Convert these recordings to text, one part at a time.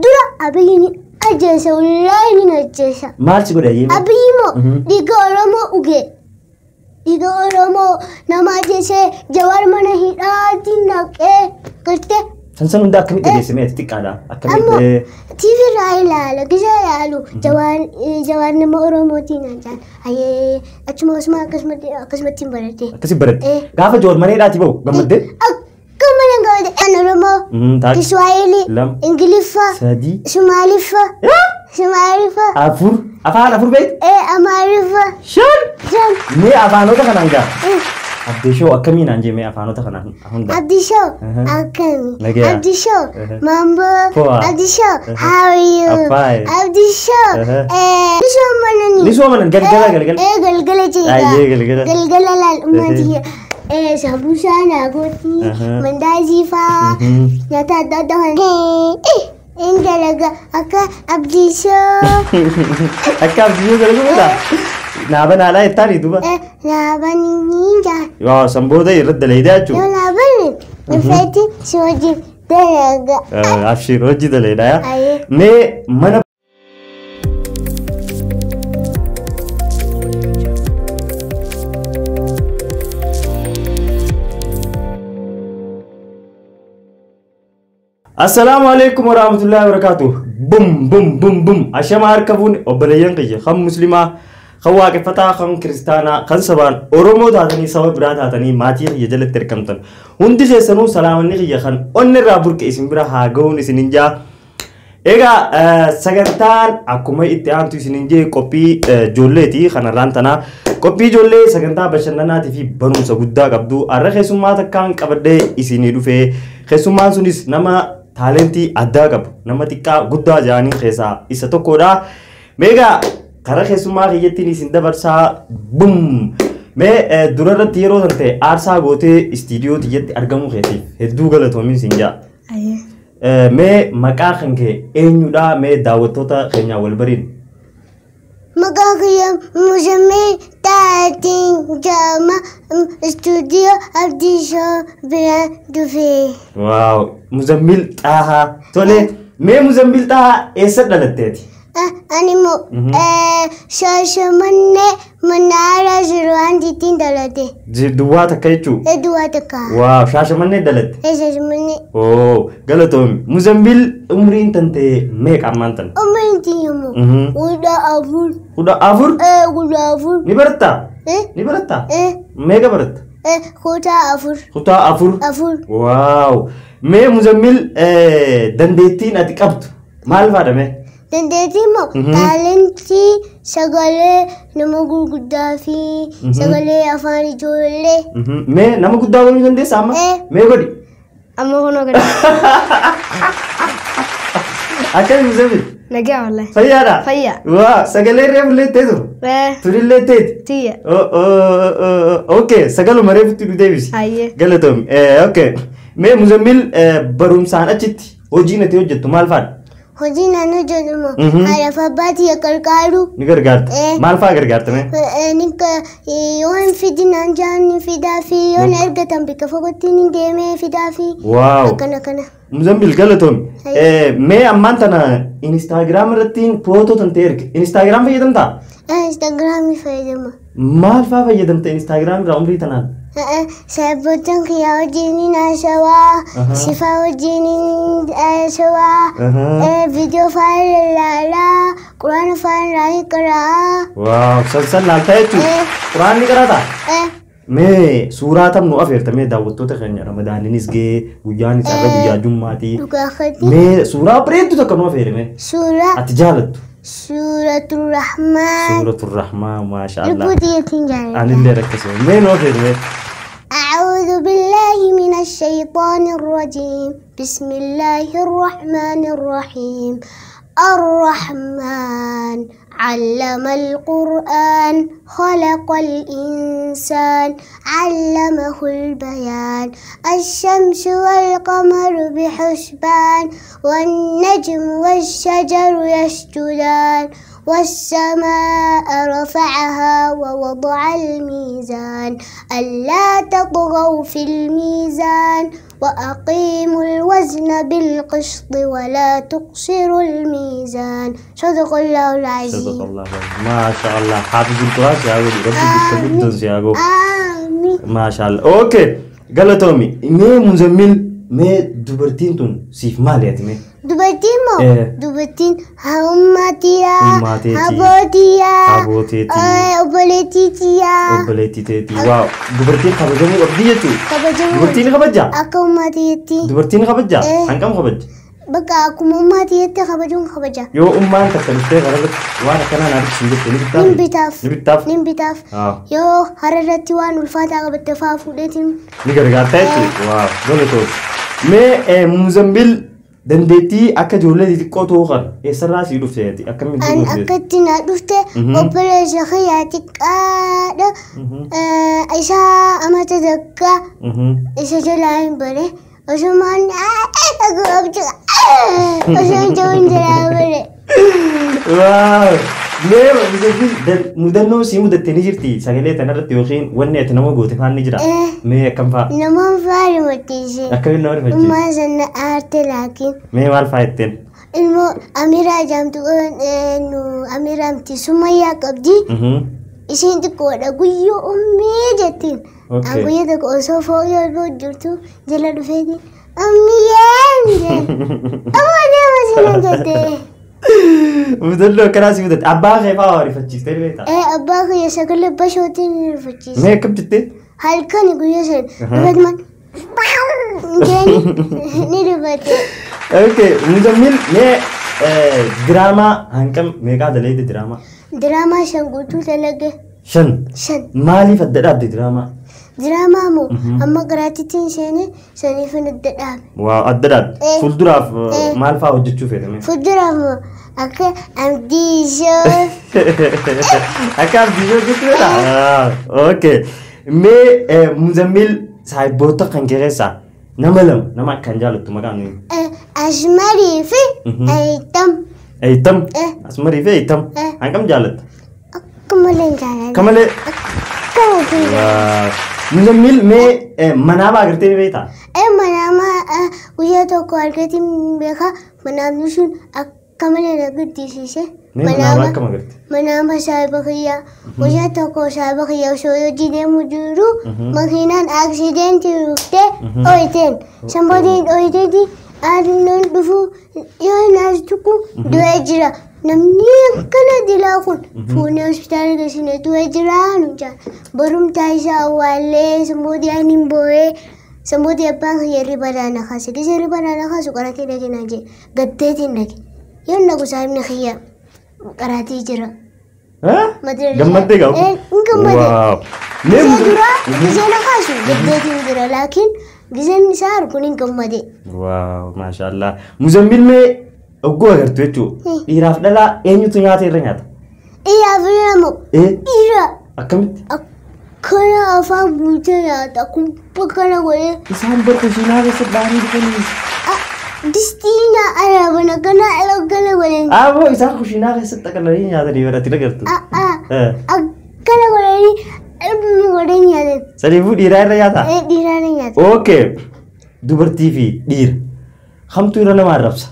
درا أبيني أجلس والله إني أجلس مالش قول أيه أبيمو ديكورمو أوكي ديكورمو نما أجلس جوار منه هيراتي نك كرته سنسن من داك ميت جسمه تتكالا أمو تيفي رايلا لقجا يالو جوار نما أوروموتي نجان هاي أشمو اسمه قسمتي برتي كسب برد قافة جور مني راتي بو قمدة كمان نقول أنا رومو كسوايلي إنجليفا سادي سوماليفا سوماليفا أفور بيت أماريفا شان جم مي أفانو تكنا نجا عبد شو أكمل نجى مي أفانو تكنا هوندا عبد شو أكمل عبد شو مامبو عبد شو how are you عبد شو ليش منني قلقلة جيدا قلقلة للأمة سبوسانا قوتي مندازي فا نتاددهن إنت لقى أكا أبدي شو أكا أبدي شو قلقوا بدا نابن على التالي دوبا نابن نينجا يا سنبودا يرد ليدا شو نابن نفاتي شوجي دلقى أفشي روجي دليدا يا مي من السلام عليكم ورحمة الله وبركاته بوم بوم بوم بوم أشياء أركبون أبليان قية خم مسلمة خواك فتاة خم كريستانا خم سبان أورومو تاتني سوى براد تاتني ماتي يجلت تركمتن هندي سنو سلام نيجي خن أن رابورك اسم برا هاجون اسنينجا إيجا سجنتان أكمل إتيان تو اسنينجي كوبي جولتي خنا رانتنا كوبي جولة سجنتا بشرنا تفي بنو سجودا قبضو أرخ سوما تكان كبده اسنيدو في خسومان سونيس نما talenti adda qabu nama xiqqaa guddaa jaanii keessa isa tokkodha meega kara keessumaa kiyyattiin isin dabarsaa bum mee durarratti yeroo tante aarsaa gootee istiidiyoo tiyyatti argamu keetiif hedduu galatoomin sin jaa mee maqaa kan kee eenyudha mee daawwattoota keenyaa wal bariin مقاقيا مجمع تاتين جامع استوديو أبديشو بران دوفي واو مزميل تاها تولي مي مزميل تاها ايسر دلتاتي أنيمو شاشمنة منارة زروان ديتين دلتي دواتك كيتشو دواتك واو شاشمنة دلت شاشمنة اوه قالتهم مزميل عمرين تنتي ميك عمانتن عمرين تيمو ودا أفور ودا أفور؟ ودا أفور نبرتا؟ نبرتا؟ ميكا برت؟ خوتا أفور خوتا أفور؟ أفور واو مي مزميل دنديتين أتكبت مال فادا مي دنديتيمو تالنتي سغالي نمو غدافي سغالي أفاني جولي مي نمو غدافي دندي ساما؟ مي غدي أما هنا غدي أكيد مزميل نجا والله فيا فيا واه سجل ريف اللي تدو تري اللي تد تيا اوكي سجلوا مريف تدو ديفيس قالتهم اوكي مي مزميل برومسان اجت وجينا تيوجت مال فاد وجينا نجدمو على فباتي يكركارو نكركارت مال فا كركارت مي نك يوم في دينا جاني في دافي يوم ارغتم بكفوتيني ديمي في دافي واو كنا مزميل قالتهم مي امانتنا انستغرام رتين فوتو تنتيرك انستغرام فيدمتا انستغرام فيدم مال فا فيدمتا انستغرام عمري تنان سبوتن خيا وجيني ناشوا شفا وجيني شوا فيديو فايل لالا قرآن فايل راي كرا واو سلسل لالتا يتو قرآن نكرا تا مي سورة تم نو أفير تمي داوتو تخني رمضان نسجي وياني سارة ويا جمعتي مي سورة بريدو تكنو أفير مي سورة أتجالت سورة الرحمن سورة الرحمن ما شاء الله ربوتي يتنجال أنا اللي ركزوا مي نو أفير مي أعوذ بالله من الشيطان الرجيم بسم الله الرحمن الرحيم الرحمن علم القرآن خلق الإنسان علمه البيان الشمس والقمر بحسبان والنجم والشجر يسجدان والسماء رفعها ووضع الميزان ألا تطغوا في الميزان وأقيموا الوزن بالقسط ولا تقصروا الميزان صدق الله صدق العظيم الله ما شاء الله حافظ القرآن سياغو دي ربي بكتب سياغو آمين ما شاء الله اوكي قال تومي مي مزمل مي دوبرتين تون سيف ماليات مي dubartiin moo Eh. dubartiin haummaatiyaa Ummaatiitii. habootiyaa Habootiitii. obboleettiitiyaa obboleettii teetii waaw dubartiin kabajamuu qabdi jechuudha kabajamuu dubartiin kabajaa akka ummaatiitti dubartiin kabajaa Eh. hanqam kabajja bakka akkuma ummaatiitti kabajuun kabaja yoo ummaan takka dhuftee kanarratti waan akkanaa naa dhibsiin jette ni nin bittaaf bitaaf ni bittaaf nin bitaaf Ah. yoo hararratti waan ulfaataa qabatte faa fuudheetiin ni gargaartaa jechuudha waaw galatoos mee muzambil dandeettii akka ijoollee xixiqqoo ta'uu kan eessarraa sii dhufteeti akkamiin an akkatti naa dhufte obboleessa kiyyaa xiqqaadha isaa amata takka isa jalaa hin bare osumaan osoo jawin jalaa bare waaw mee muzambil mudannoo sii mudattee ni jirti sagalee tanarratti yookiin wanni ati nama goote faan ni jira mee akkam fa'a namaan faari mattise akkamiin nama rifachiisa ummaa sanna aarte laakiin mee maal fa'a jetteen ilmoo amiraa jaamtu nu amiraamti sumayyaa qabdi isiin xiqqoodha guyyoo ummii jettiin Okay. an guyya tokko osoo fooyyoo jirtu jala dhufeeti ammiyyeen amma deema sina jettee mudannoo akkanaa sii mudatte abbaa kee fa'aa rifachiistee ni beektaa abbaa kiyya sagalee bashootiin ni rifachiisa mee akkam jettee halkani guyya san rifatumaan jeeni ni rifate okay muzammil mee diraamaa hanqam meeqaa daleete diraamaa diraamaa shan guutuu dalage shan shan maaliif adda dhaabde diraamaa diraamaa moo amma garaatittiin seene saniifin adda dhaabe waaw adda dhaabde fuulduraaf maal fa'aa hojjechuu feetame fuulduraaf moo akka abdiishoo akka abdiishoo jechuudha okay mee muzammil saahiboota kan keessaa nama lama nama akkaan jaalattu maqaan nuyi asmarii fi ayitam eeytam asmarii fi eeytam hanqam jaalatta akka malee jaalala kamalee akkana fi muzammil mee manaabaa agartee ni beektaa manaama guyyaa tokko argatiin beeka manaamni sun akka malee na guddisiise mee manaabaa akkam agarte manaama saahiba kiyyaa guyyaa tokko saahiba kiyyaa osoo hojii deemu jiru makiinaan aksidentii dhuftee dhohiteen sambootiin dhohiteeti aadunnoon dhufu yoo naas tuqu du'ee jira namni akkana dilaa kun fuunee hospitaala geessine du'ee jira nu jaa borumtaa isaa awwaallee sambootii aaniin boo'ee sambootii abbaan kiyya riba daana kaase gisee riba daana kaasu qaratee dhage naa jee gaddeetiin dhage yoo nagu saahibni kiyya qaratii jira gammaddee gahu gammaddee gisee dura gisee na kaasu gaddeetiin jira laakiin giseen isaa arguun hin gammade waaw maashaallah muzammil mee oggoo agartu jechuudha dhiiraaf dhalaa eenyutu nyaata irra nyaata dhiiraaf namu dhiira akkamitti akkana afaan buutee nyaata kumpa kana godhee isaan bar kushiinaa keessatti baanii dhufanii distiina araabana kana alaggana godhanii aboo isaan kushiinaa keessatti aqalanii nyaatanii baratti agartu akkana godhanii ilmi godhee nyaatan saniifuu dhiiraa irra nyaata dhiiraa irra nyaata okay dubartii fi dhiira kamtu irra nama arrabsa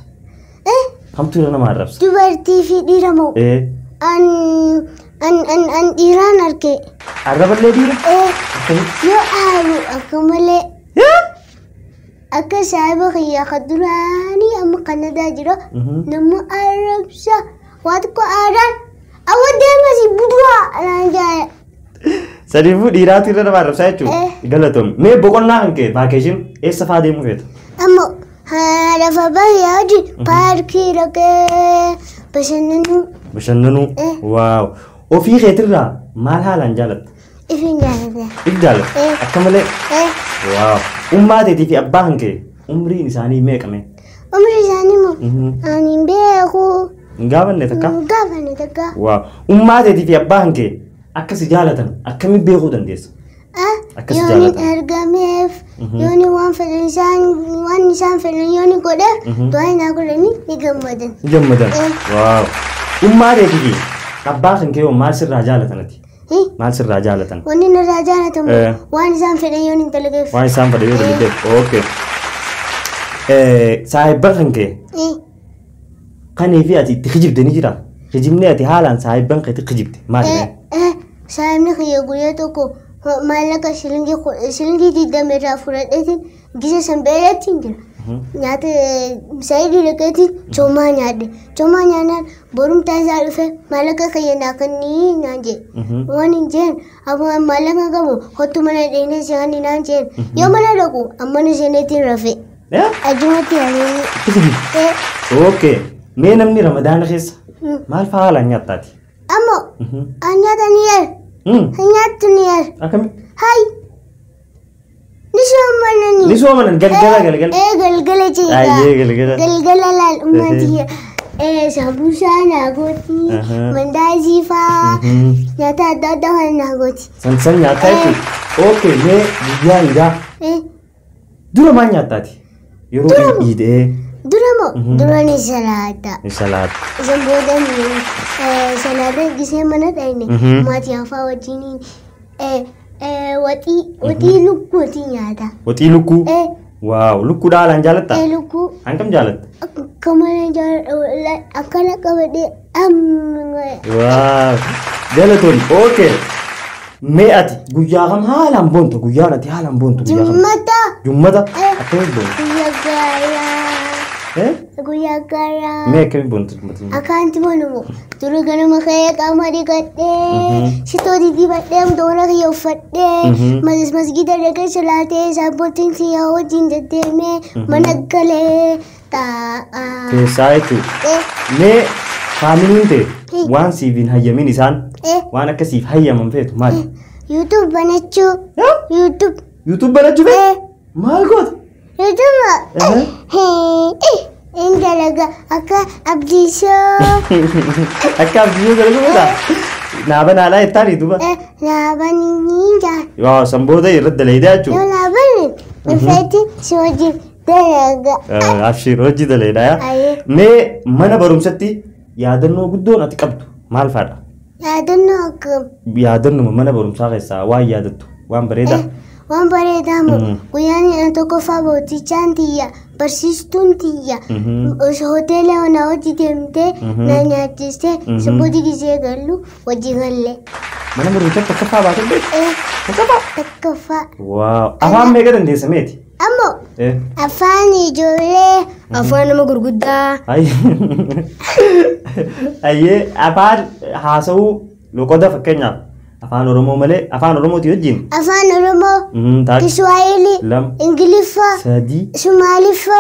kamtu irra nama arrabsa dubartii fi dhiira moo an dhiiraan arge arraballee dhiira yoo aalu akka malee akka saahiba kiyyaa ka duraanii amma kanadaa jira nama arrabsa waa tokko aadaan awwa deemasi buduwaa anaan jaaya saniifuu dhiiraatu irra nama arrabsaa jechuudha galatoom mee boqonnaa kan kee vaakeeshin eessa fa'aa deemuu feeta amma lafa baay'ee hojii paarkii dhaqee bashannanuu waaw ofii keetirraa maal haalaan jaalatta ifin jaalata if jaalatta akka malee waaw ummaa teetii fi abbaa kan kee umriin isaanii meeqame umri isaanii moo ani beeku hin gaafanne takka gaafanne takka waaw ummaa teetii fi abbaa kan kee akkasi jaalatan akkami beekuu dandeessa akkas yooni jaalatan ergameef yooni waan isaan fedhan yooni godheef du'aa naa godhanii ni gammadan gammadan waaw ummaa teetii fi abbaa kan kee maal sirraa jaalatanati maal sirraa jaalatan wanni narraa jaalatamu waan isaan fedhan yooni dalageef waan isaan fedhan yoo dalageef okay saahiban kan kee kan fi ati itti kijibde ni jira kijibni ati haalaan saahiban kee itti kijibde maali saahibni kiyya guyyaa tokko maallaqa shilingii 20 irraa fudhadheetiin gisa sanbeeratti hin jira. Nyaata saayidii dhaqeetiin coomaa nyaadhe. Coomaa nyaannaan borumtaa isaa dhufe maallaqa kiyya naa kannii naan jedhe. Waan hin jeen maallaqa qabu kottu mana dheenee se'anii naan jeen. Yoo mana dhaqu ammana seeneetiin rafe. Ajumatti yaanii. Okay. Mee namni Ramadaana keessa maal fa'aa haalaan nyaattaati? Ammoo an nyaata ni yaar. Nyaattu ni yaar. Akkami? Hai. Nisoomanan galgala. Galgala ciisa. Galgala laal ummati sabuusaa naagoti mandaazii faa nyaata adda addaa kan naagoti. San nyaata jechuudha. Okay, mee guyyaa hiidaa. Dura maal nyaattaati? Yeroo iidee. Dura moo? Dura ni salaata. Ni salaata. Isan booda salaata gisee mana dhayne maatii hafaa wajjiniin waxii lukkuuti nyaata. Waxii lukkuu? Waaw, lukkuu dhaalaan jaalatta? Lukkuu. Hangam jaalatta? Akkana jaaladha akkana qabadhee amma. Waaw, jaalatoon. Okay. Mee ati guyyaa kam haalaan boontu guyyaan ati haalaan boontu guyyaa kam? Jummata. Jummata? Akkamitti boontu? Guyyaa gaaraa. Guyyaa gaaraa. Mee akkamitti boontu jummata? Akkaanti boonumoo dura ganama ka'ee qaama dhiqadhee shitoo dibadhee doona kiyya uffadhee masgida dhaqee salaatee sabbootiin siyyaa wajjin deddeemee mana galee taa'aa. Keessaa jechuudha. Mee faamiliin ta'e waan siif hin hayyamin isaan waan akkasiif hayyaman feetu maali? YouTube banachuu. YouTube banachuu feetu? Maal goota? YouTube indalaga akka abdiishoo. Akka abdiishoo dalagu beektaa? Naaban haalaa ittaanii duuba? Naaban ni jaa. Yoo sanboota irratti dalagaa jechuudha. Yoo naaban dhufeetti si wajjin dalaga. Abshir hojii dalagaa. Mee mana barumsatti yaadannoo guddoon ati qabdu maal fa'aadha? Yaadannoo akkam? Yaadannoo mana barumsaa keessaa waan yaadattu waan bareedaa? Waan bareedaa moo guyyaan tokkoffaa bootichaan tiyya barsiistuun tiyya hoteela mana hojii deemtee na nyaachistee sabbootii gisee gallu hojii galle. Mana barumsaa tokkoffaa baatee beektu? Tokkoffaa. Waaw. Afaan meeqa dandeessa meeti? Ammoo afaan ijoollee afaan nama gurguddaa. Ayyee afaan haasa'uu loqoda fakkeenyaaf. Afaan Oromoo malee afaan Oromooti wajjin. Afaan Oromoo. Kiswahili. Ingiliffa. Sadii. Somaaliffa.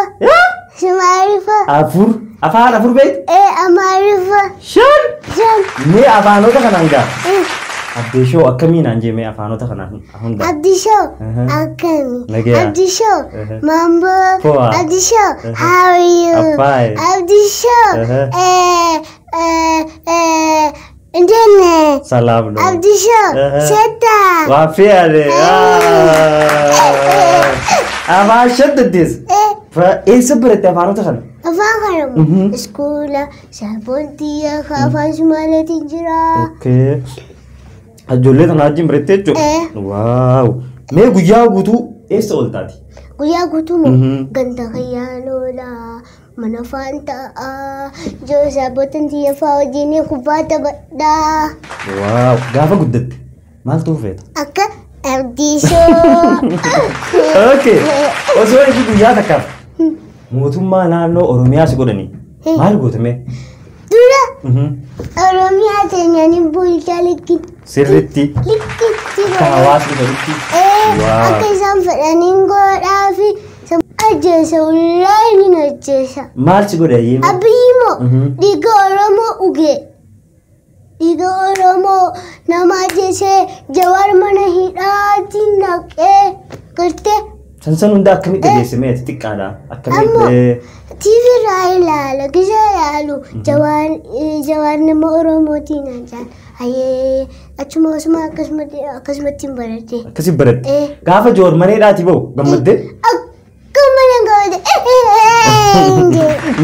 Afur. Afaan afur beektu? Amaariffa. Shan. Mee afaanota kanaan gaa? Abdishoo akkamiin aan jee afaanota kanaan hunda? Abdishoo akkami? Abdishoo mambo. Abdishoo how are you? Abdishoo Indene. Salam dong. Abdishoo Seta. Wafiare. Apa shaddadis? Seberapa afaanota kana? Afaan kana iskoola saabontiya afaan Somaaliitiin jira. Okay. Ijoollee kana wajjin bareettee jechuudha. Waaw. Mee guyyaa guutuu eessa ooltaati? Guyyaa guutuu moo ganda kayyaanoola mana faantaa joo saabootan tiyya fa'aa wajjin kubbaa taphadhaa. Waaw. Gaafa guddatte maaltu feeta? Akka abdiishoo. Okay. Osoo eegi guyyaa takkaaf mootummaa naannoo Oromiyaa si godhanii maal gootame? Dura Oromiyaa teenyanii bulchaa likkiti. Sirriitti. Likkiti. Hawaasni walitti. Akka isaan fedhaniin godhaa fi ajjeesa ulaa inni ajjeesa. Maal si godha yeemee? Abiyyimoo dhiiga Oromoo ugee. Dhiiga Oromoo nama ajjeesee Jawaar mana hidhaatiin naqee gartee. Sansan hunda akkamitti dhageessimee ati xiqqaadha? Akkamitti? TV irraa ilaala gisa yaalu Jawaar nama Oromootiin ajaan. Ayyee achuma osuma akkasumatti hin baradhe. Akkasii baradhe? Gaafa Jawaar mana hidhaati bahu gammaddee? Akkuma nan gammadde.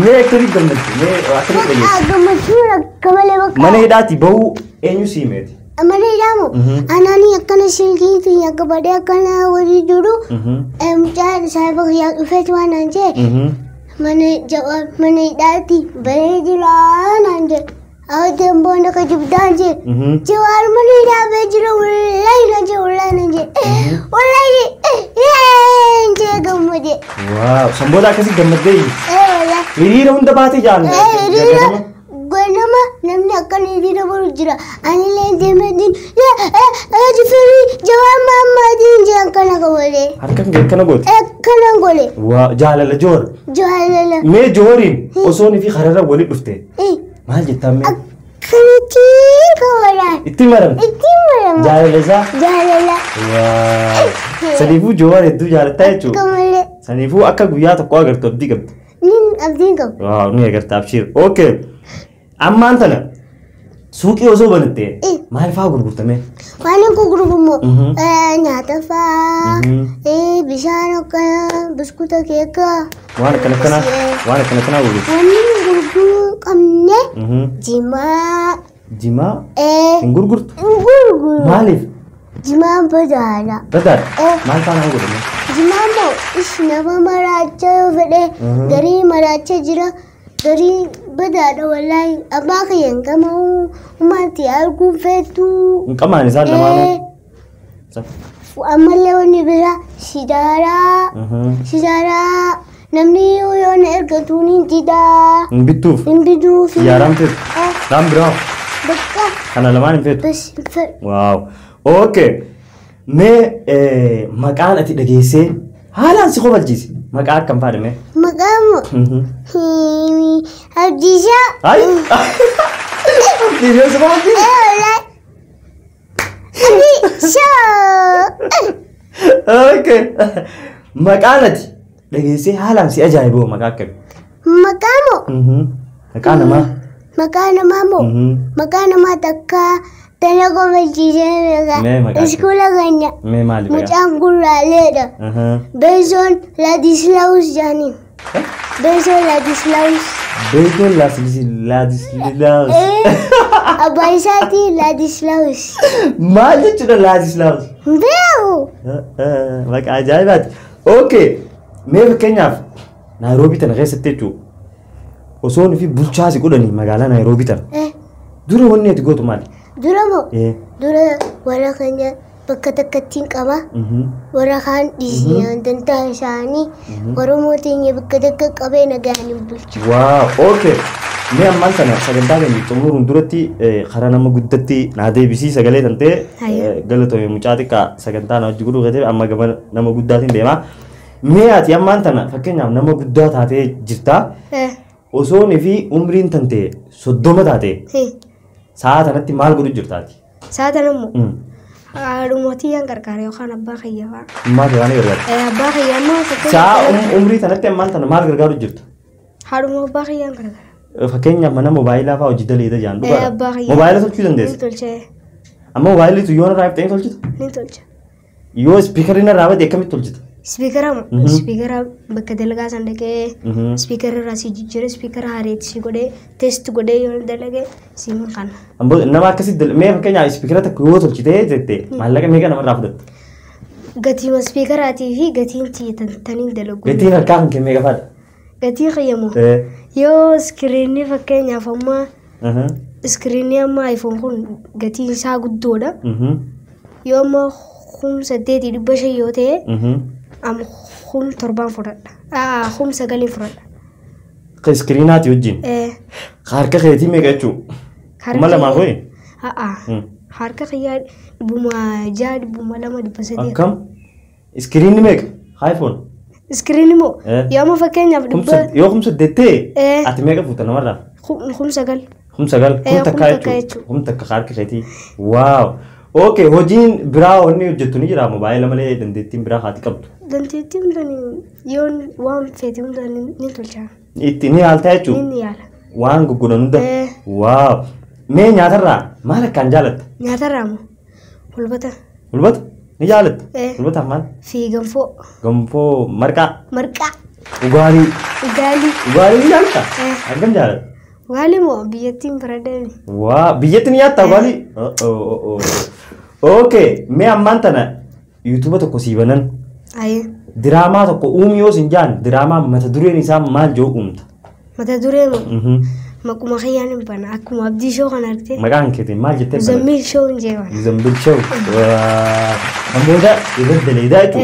Mee akkamitti gammadde? Mee akkamitti dhageesse? Gammachuun akka malee bakka. Mana hidhaati bahu eenyu si himeeti? Amane damu. Anani akkana silkii fi akka badee akkana walii jiru. Mucaan saayiba yaa dhufeetu waan naan jee. Mana hidhaatti bahee jira naan jee. Awwateen boona ka jibdaan jee. Jawaar mana hidhaa jira wallahi naan jee wallahi naan jee. Wallahi jee gammadee. Waaw samboota akkasii gammaddee. Wallahi. Hiriira hunda baatee jaalladha. Hiriira. Ganama namni akkana hiriira baru jira. Ani leen deemeetiin jifirii jawaan maamaatiin jee akkana qabale. Harkaan akkana goote. Akkana gole. Waaw jaalala joor. Jaalala. Mee jooriin osoo ni fi kararra wali dhufte. Maal jettaa mee? Akkanitti qabala. Itti maram. Itti maram. Jaalala isaa. Jaalala. Waaw. Saniifuu joor hedduu jaalattaa jechuudha. Akka malee. Saniifuu akka guyyaa tokko agartu abdii qabdi. Nin abdiin qabu. Waaw ni agarta abshir. Okay. Ammaan tana suuqii osoo banattee maal fa'aa gurgurtame? Waan hin gurguramu nyaata fa'aa bishaan akkana biskuuta keekaa. Waan akkana gurgurtu. Waan gurguruu qabne jimaa. Jimaa? Hin gurgurtu? Hin gurguru. Maaliif? Jimaan badaadha. Badaadha? Maal fa'aa nama godhame? Jimaan moo ishi nama maraachaa yoo fedhe garii maraachaa jira. Garii badaadha wallahi abbaa kiyyan qabu ummati arguu feetu. Hin qamaan isaan lamaanuu. Ammallee wanni biraa sidaaraa namni yoo na ergatu ni didaa. Hin bittuuf. Hin bituuf. Yaaraan feetu. Dhaan biraa. Bakka. Kana lamaan hin feetu. Bas hin feetu. Waaw. Okay. Mee maqaan ati dhageessee haalaan si qofachiise. Maqaa akkam faadhame? Maqaamu. Abdiishaa. Ay! Abdiishaa si qofachiise? Wallahi. Abdiishaa. Okay. Maqaan ati dhageessee haalaan si ajaa'ibu maqaa akkami? Maqaamu. Maqaa namaa? Maqaa namaa moo? Maqaa namaa takka tana qofachiisee iskoola ganya. Mee maali maqaa? Mucaan gurraaleedha. Beezoon Laadislaawus jaaniin. Beezoon Laadislaawus. Beezoon Laadislaawus. Abbaa isaatii Laadislaawus. Maal jechuudha Laadislaawus? Beeku. Maqaa ajaa'ibaati. Okay. Mee fakkeenyaaf Naayiroobii tana keessatti jechuudha. Osoo fi bulchaasi godhanii magaalaa Naayiroobii tana. Dura wanni ati gootu maali? Dura moo? Dura warra keenya bakka takkattiin qaba. Warra kaan dhiisanii dantaa isaanii Oromootiin bakka takka qabee nagaan hin bulchu. Waaw, okay. Mee ammaan sana sagantaa keenya xumuruun duratti karaa nama guddatti naa deebisii sagalee tan ta'e galatoomi mucaa xiqqaa sagantaa na hojii godhuu ta'e amma gaba nama guddaatiin deema. Mee ati ammaan tana fakkeenyaaf nama guddaa taatee jirtaa? Osoo fi umriin tan ta'e 30 taate sa'a tanatti maal godhu jirtaati? Sa'a tanammoo haadhumotii yan gargaara yookaan abbaa kiyyaa. Maal waan gargaara? Abbaa kiyyaa ammoo sa'a umrii tanatti ammaan tana maal gargaaru jirta? Haadhuma abbaa kiyyaan gargaara. Fakkeenyaaf mana mobaayilaa fa'aa hojii daleeta jaan dhugaadha. Abbaa kiyyaa. Mobaayila tolchuu dandeessa? Ni tolchee. Amma mobaayilitu yoo narraa iftee tolchitu? Ni tolcha. Yoo ispiikarii narraa bade akkamitti tolchita? Ispiikara bakka dalagaa san dhaqee ispiikara irraa si jijjiiree ispiikara haareetti si godhee teesti godhee yoo dalagee si makana. Nama akkasitti mee fakkeenyaaf ispiikara takka yoo tolchitee jettee maallaqa meeqa namarraa fudhatta? Gatiin ispiikaraatii fi gatiin taniin dalagu. Gatiin harkaa kan kennee gafaadha? Gatiin qiyyamu. Yoo iskiriinii fakkeenyaaf amma iskiriinii amma iPhone kun gatiin isaa guddoodha. Yoo amma 8,500 yoo ta'e am 7 fudhadha. 9 fudhadha. Iskiriinaati wajjin? Harka keetii meeqa jechuudha? Kuma lamaa ho'i? Harka kiyyaa 6,200 akkam? Iskiriinni meeqa? iPhone? Iskiriinni moo? Yoo amma fakkeenyaaf yoo 8,000 ati meeqa fuuta namarraa? 9,000. 9,000 kun takkaa jechuudha. Kun takka harka keetii. Waaw. Okay, hojiin biraa wanni hojjettu ni jira mobaayila malee dandeettiin biraa haati qabdu. Dandeettiin yoo waan feeti hunda ni tolcha. Itti ni yaalta jechuudha? Ni yaala. Waan guggudan hunda? Waaw. Mee nyaatarraa maal akkaan jaalatta? Nyaatarraa moo? Hulbata. Hulbata? Ni jaalatta? Hulbataaf maal? Fi ganfoo. Ganfoo marqaa? Marqaa. Ugaalii? Ugaalii. Ugaalii ni jaalatta? Akkam jaalatta? Wali mo biyatin Bradani. Wah, biyatin ya tabali. Okay, me amantana YouTube to kosibanan. Aye. Drama to ko umyo sinjan, drama mata dure ni sam mal jo umta. Mata dure mo. Makuma khayani bana akuma abdi show kanarte. Magan kete mal jete. Zambil show njewa. Zambil show. Wah, amboda ibad dalida tu.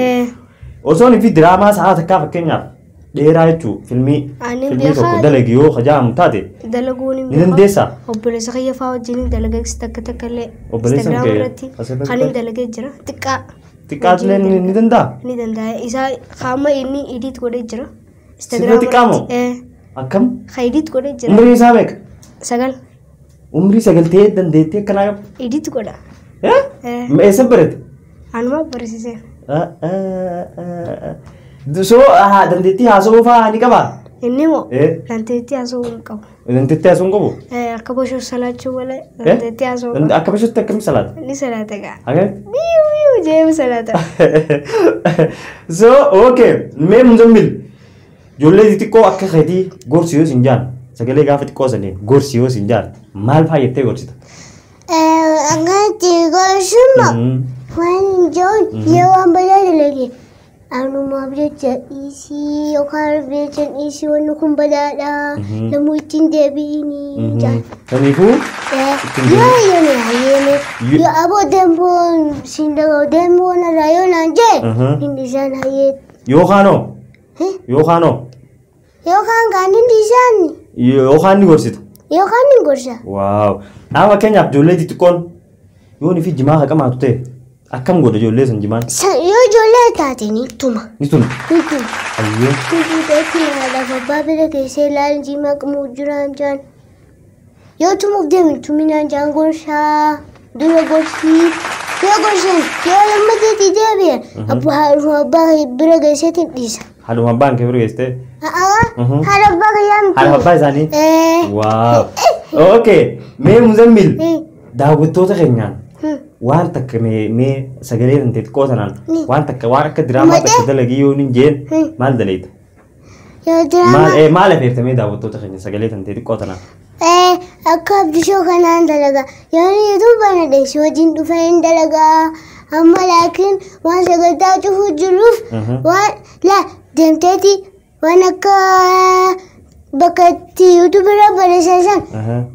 Osoni fi drama saat ka Kenya. Dera itu filmi to dalagi yo khaja amtate. Dalaguni. Nidan desa. Obole sakaya fawo jini dalaga istakatakalle. Instagram rati. Khali dalaga jira. Tikat len nidan da. Nidan da isa khama ini edit kode jira. Instagram kamo. Akam? Edit kode jira. Umri sabek. Sagal. Umri sagal te dan dete kana. Edit koda. Me sabret. Anma persisnya. So dan dete haso fa ni kaba. Ini mo. Dan dete haso kau. Dan dete haso kau. Akabosho salat wala. Dan dete haso. Akabosho takam salat. Ni salat ka. Okay. Biu je salat. So okay, me muzambil. Jolle diti ko akka khadi gorsiyo sinjan. Sagale gafati ko sane gorsiyo sinjan. Mal fa yette gorsita. Agati gorsuma. Wan John yo ambala lagi. Anu mabrecha isi yo karbrecha isi wanu kumbala la muitin debi ini jan. Kanifu? Ya ni yo abo dembo sindago dembo na rayo nanje. Hindi san hayet. Yo khano. Yo khano. Yo khan gani disani. Yo khani gorsita. Yo khani gorsa. Wow. Awa Kenya jolle diti kon. Yo ni fi jimaa kama tute. Akam goda jolle san jiman. Yo jolle tati ni tuma. Ni tuma. Ayyo. Tutu deti na da babe da ke sai lan jima kamu juran jan. Yo tumu dem tuminan jan gorsa. Dura gorsi. Yo gorsen. Yo lamma deti debe. Abu haru ba biraga setin disa. Halu mabang ke bro este. Halu baga yam. Halu ba zani. Wow. Okay. Me muzammil. Daawwattoota keenyaan waan takka me sagalee danteet qoosanan waan takka waan akka diraamaa takka dalagii yoo nin jeen maal daleeta? Yoo diraamaa maal afeertamee daawwattoota keenya sagalee danteet qoosanan? Akka abdishoo kanaan dalagaa yoo yuutuuba na dheessu wajjin dhufeen dalagaa amma laakiin waan sagantaa cufuu jiruuf waan la deemteeti waan akka bakka itti yuutuubirra barreessan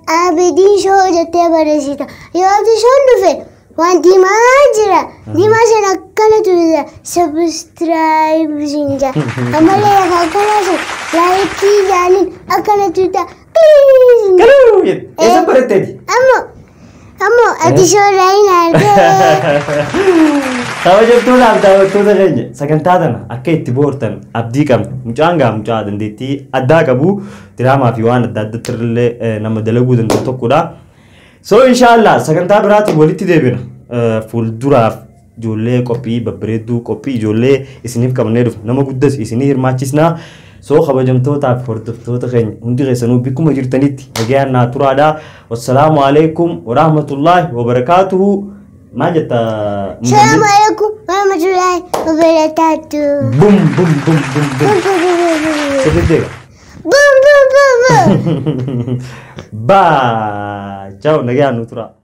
abidin show jette barreessita yoo abdishoon dhufe waan diimaa jira diimaa sana akkana tuuta subscribe sinja ammallee akkana sun laayikii jaaniin akkana tuuta Galuu eessa baratteeti? Ammoo abdishoo raayin argee. Kabajamtootaaf daawwattoota keenya sagantaa tana akka itti boortan abdii qabna. Mucaan mucaa dandeettii addaa qabu diraamaa fi waan adda addaattillee nama dalaguu danda'u tokkodha. So inshallah sagantaa biraatiin walitti deebina. Fuulduraaf ijoollee qophii babbareedduu qophii ijoollee isiniif qabnee dhufna. Nama guddas isinii hirmaachisnaa. So kabajamtootaaf hordoftoota keenya hundi keessanuu bikkuma jirtanitti nagayaan naa turaadha. Wassalaamu alaikum wa rahmatullahi wa barakatuhu. ما جت السلام عليكم ورحمة الله وبركاته بوم بوم بوم بوم بوم بوم بوم بوم با ciao nagaya nutura